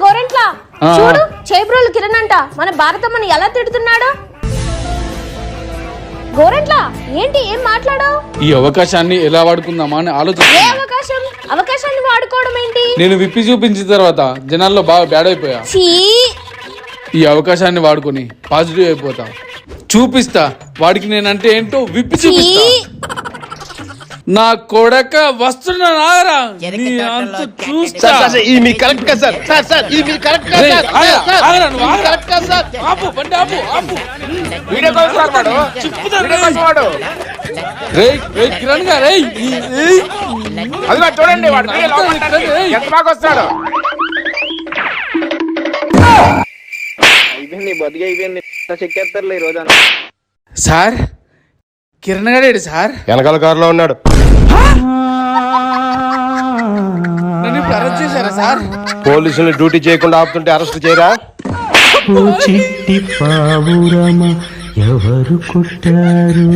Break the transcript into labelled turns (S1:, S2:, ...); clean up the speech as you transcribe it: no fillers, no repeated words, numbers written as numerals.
S1: గోరెంట్ల చూడు చేబ్రోలు కిరణ్ అంట మన భారతమ్మని ఎలా తిడుతున్నాడు. గోరెంట్ల ఏంటి ఏం మాట్లాడావు?
S2: ఈ అవకాశాన్ని ఎలా వాడుకుందామా అని
S1: ఏ
S2: ఆలోచన.
S1: అవకాశాన్ని వాడుకోవడం ఏంటి?
S2: నేను విప్పి చూపించిన తర్వాత జనాల్లో బాగా బ్యాడ్ అయిపోయా. ఈ అవకాశాన్ని వాడుకొని పాజిటివ్ అయిపోతా. చూపిస్తా వాడికి నేనంటే ఏంటో విప్పి చూపిస్తా. నా కొడక వస్తున్నా నారా చూస్తా.
S3: చూడండి వాడు ఎంత బాగా వస్తాడు. అయిపోయింది బతికి అయిపోయింది. చెక్కేస్తారులే ఈ రోజు.
S2: సార్ కిరణ్ గారు సార్
S4: వెనకాల కారులో ఉన్నాడు.
S2: నన్ను ఇప్పుడు అరెస్ట్ చేశారా సార్?
S4: పోలీసులు డ్యూటీ చేయకుండా ఆపుతుంటే అరెస్ట్ చేయరా?
S5: చిట్టి పావురమ ఎవరు కొట్టారు?